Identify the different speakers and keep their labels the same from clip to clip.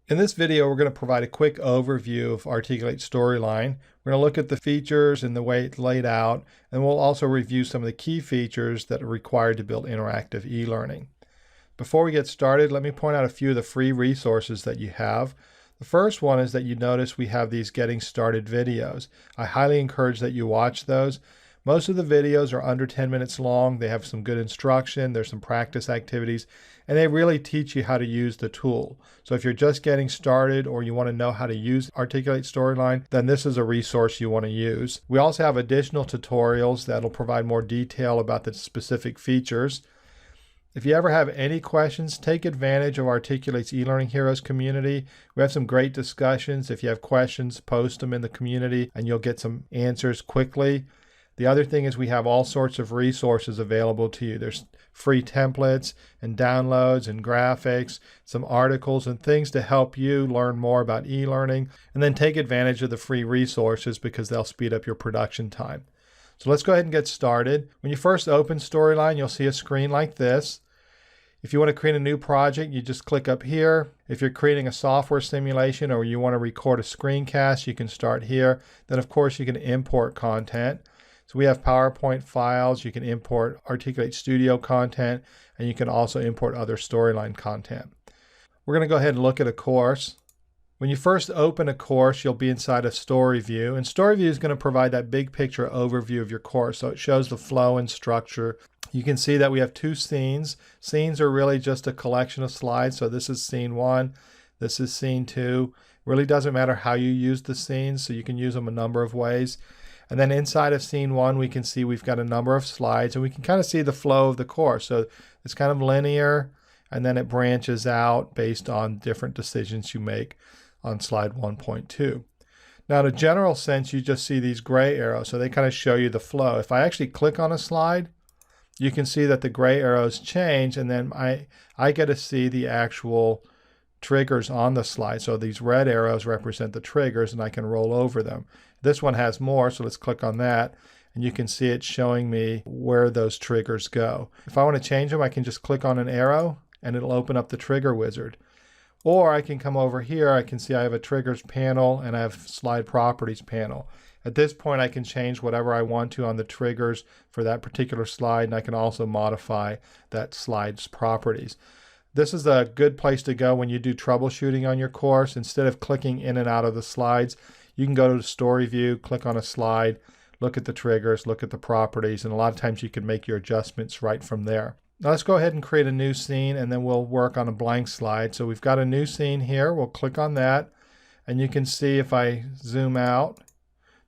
Speaker 1: In this video, we're going to provide a quick overview of Articulate Storyline. We're going to look at the features and the way it's laid out, and we'll also review some of the key features that are required to build interactive e-learning. Before we get started, let me point out a few of the free resources that you have. The first one is that you notice we have these Getting Started videos. I highly encourage that you watch those. Most of the videos are under 10 minutes long. They have some good instruction, there's some practice activities, and they really teach you how to use the tool. So if you're just getting started or you want to know how to use Articulate Storyline, then this is a resource you want to use. We also have additional tutorials that'll provide more detail about the specific features. If you ever have any questions, take advantage of Articulate's eLearning Heroes community. We have some great discussions. If you have questions, post them in the community and you'll get some answers quickly. The other thing is we have all sorts of resources available to you. There's free templates and downloads and graphics, some articles and things to help you learn more about e-learning, and then take advantage of the free resources because they'll speed up your production time. So let's go ahead and get started. When you first open Storyline, you'll see a screen like this. If you want to create a new project, you just click up here. If you're creating a software simulation or you want to record a screencast, you can start here. Then of course you can import content. So we have PowerPoint files, you can import Articulate Studio content, and you can also import other Storyline content. We're going to go ahead and look at a course. When you first open a course, you'll be inside of Story View, and Story View is going to provide that big picture overview of your course. So it shows the flow and structure. You can see that we have two scenes. Scenes are really just a collection of slides. So this is scene 1, this is scene 2. It really doesn't matter how you use the scenes, so you can use them a number of ways. And then inside of scene 1, we can see we've got a number of slides, and we can kind of see the flow of the course. So it's kind of linear, and then it branches out based on different decisions you make on slide 1.2. Now, in a general sense, you just see these gray arrows, so they kind of show you the flow. If I actually click on a slide, you can see that the gray arrows change, and then I get to see the actual triggers on the slide. So these red arrows represent the triggers, and I can roll over them. This one has more, so let's click on that, and you can see it showing me where those triggers go. If I want to change them, I can just click on an arrow, and it'll open up the trigger wizard. Or I can come over here, I can see I have a triggers panel, and I have slide properties panel. At this point, I can change whatever I want to on the triggers for that particular slide, and I can also modify that slide's properties. This is a good place to go when you do troubleshooting on your course. Instead of clicking in and out of the slides, you can go to the Story View, click on a slide, look at the triggers, look at the properties, and a lot of times you can make your adjustments right from there. Now let's go ahead and create a new scene, and then we'll work on a blank slide. So we've got a new scene here. We'll click on that, and you can see if I zoom out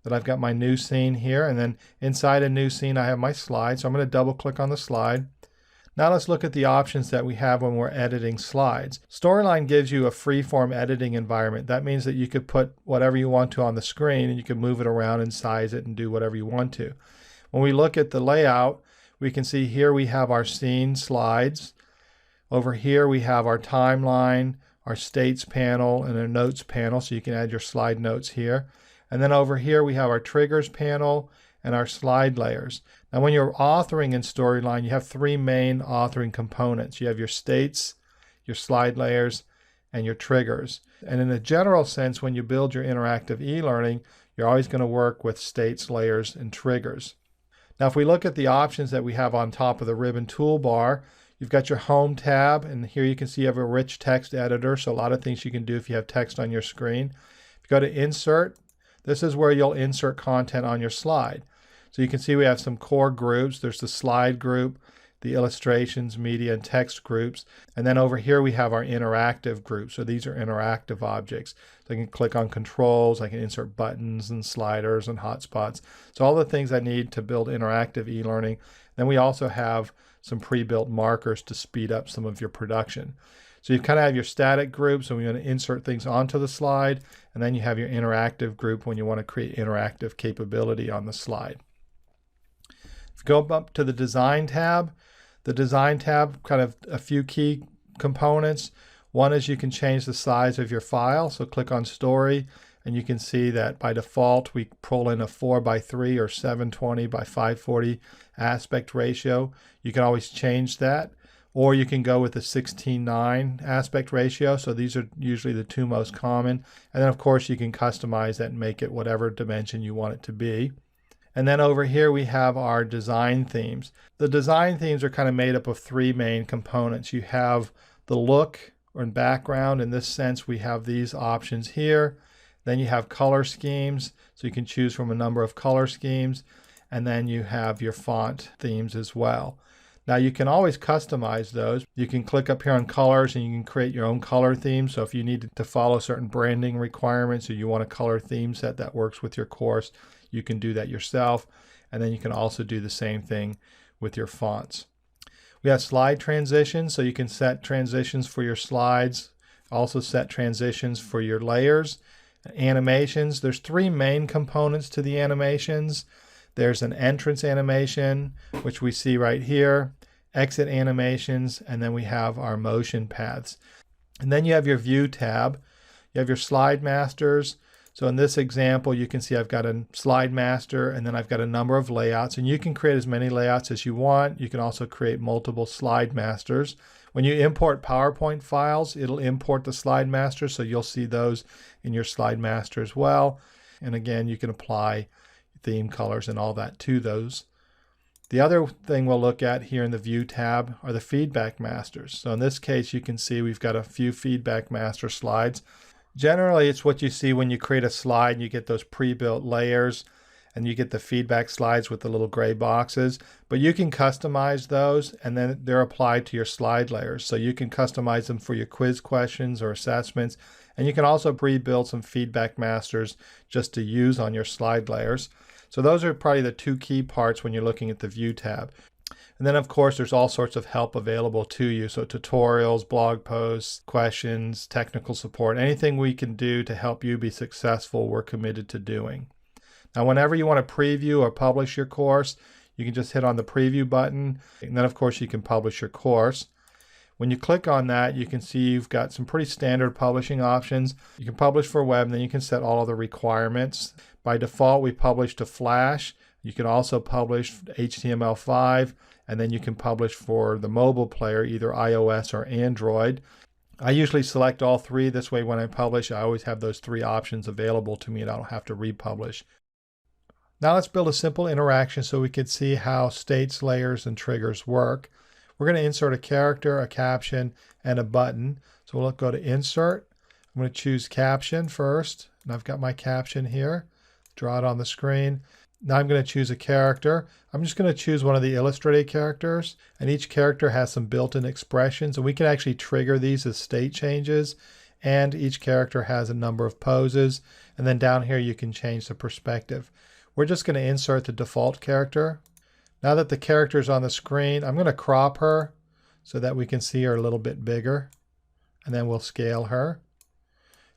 Speaker 1: that I've got my new scene here, and then inside a new scene I have my slide. So I'm going to double click on the slide. Now let's look at the options that we have when we're editing slides. Storyline gives you a free-form editing environment. That means that you could put whatever you want to on the screen, and you can move it around and size it and do whatever you want to. When we look at the layout, we can see here we have our scene slides. Over here we have our timeline, our states panel, and a notes panel, so you can add your slide notes here. And then over here we have our triggers panel and our slide layers. Now when you're authoring in Storyline, you have three main authoring components. You have your states, your slide layers, and your triggers. And in a general sense, when you build your interactive e-learning, you're always going to work with states, layers, and triggers. Now if we look at the options that we have on top of the ribbon toolbar, you've got your Home tab, and here you can see you have a rich text editor, so a lot of things you can do if you have text on your screen. If you go to Insert, this is where you'll insert content on your slide. So you can see we have some core groups. There's the slide group, the illustrations, media, and text groups. And then over here we have our interactive group. So these are interactive objects. So I can click on controls, I can insert buttons and sliders and hotspots. So all the things I need to build interactive e-learning. Then we also have some pre-built markers to speed up some of your production. So you kind of have your static group, so we want to insert things onto the slide, and then you have your interactive group when you want to create interactive capability on the slide. If you go up to the Design tab, the Design tab kind of a few key components. One is you can change the size of your file, so click on Story, and you can see that by default we pull in a 4:3 or 720 by 540 aspect ratio. You can always change that. or you can go with the 16:9 aspect ratio. So these are usually the two most common. And then of course you can customize that and make it whatever dimension you want it to be. And then over here we have our design themes. The design themes are kind of made up of three main components. You have the look or background. In this sense, we have these options here. Then you have color schemes, so you can choose from a number of color schemes. And then you have your font themes as well. Now you can always customize those. You can click up here on colors and you can create your own color theme. So if you need to follow certain branding requirements or you want a color theme set that works with your course, you can do that yourself. And then you can also do the same thing with your fonts. We have slide transitions, so you can set transitions for your slides, also set transitions for your layers. Animations, there's three main components to the animations. There's an entrance animation, which we see right here, exit animations, and then we have our motion paths. And then you have your view tab. You have your slide masters. So in this example, you can see I've got a slide master and then I've got a number of layouts, and you can create as many layouts as you want. You can also create multiple slide masters. When you import PowerPoint files, it'll import the slide master, so you'll see those in your slide master as well. And again, you can apply theme colors and all that to those. The other thing we'll look at here in the view tab are the feedback masters. So in this case, you can see we've got a few feedback master slides. Generally, it's what you see when you create a slide and you get those pre-built layers and you get the feedback slides with the little gray boxes. But you can customize those and then they're applied to your slide layers. So you can customize them for your quiz questions or assessments. And you can also pre-build some feedback masters just to use on your slide layers. So those are probably the two key parts when you're looking at the view tab. And then of course there's all sorts of help available to you. So tutorials, blog posts, questions, technical support, anything we can do to help you be successful, we're committed to doing. Now whenever you want to preview or publish your course, you can just hit on the preview button, and then of course you can publish your course. When you click on that, you can see you've got some pretty standard publishing options. You can publish for web, and then you can set all of the requirements. By default, we publish to Flash. You can also publish HTML5, and then you can publish for the mobile player, either iOS or Android. I usually select all three. This way, when I publish, I always have those three options available to me, and I don't have to republish. Now let's build a simple interaction so we can see how states, layers, and triggers work. We're going to insert a character, a caption, and a button. So we'll go to Insert. I'm going to choose Caption first, and I've got my caption here. Draw it on the screen. Now I'm going to choose a character. I'm just going to choose one of the illustrated characters, and each character has some built-in expressions, and we can actually trigger these as state changes, and each character has a number of poses, and then down here you can change the perspective. We're just going to insert the default character. Now that the character is on the screen, I'm going to crop her so that we can see her a little bit bigger, and then we'll scale her,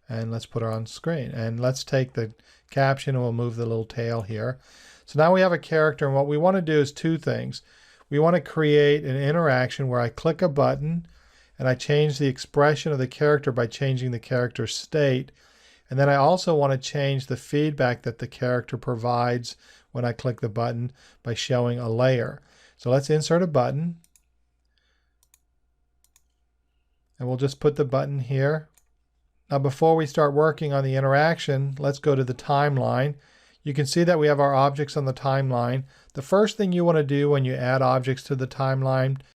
Speaker 1: and let's put her on screen. And let's take the caption and we'll move the little tail here. So now we have a character, and what we want to do is two things. We want to create an interaction where I click a button and I change the expression of the character by changing the character's state. And then I also want to change the feedback that the character provides when I click the button by showing a layer. So let's insert a button. And we'll just put the button here. Now before we start working on the interaction, let's go to the timeline. You can see that we have our objects on the timeline. The first thing you want to do when you add objects to the timeline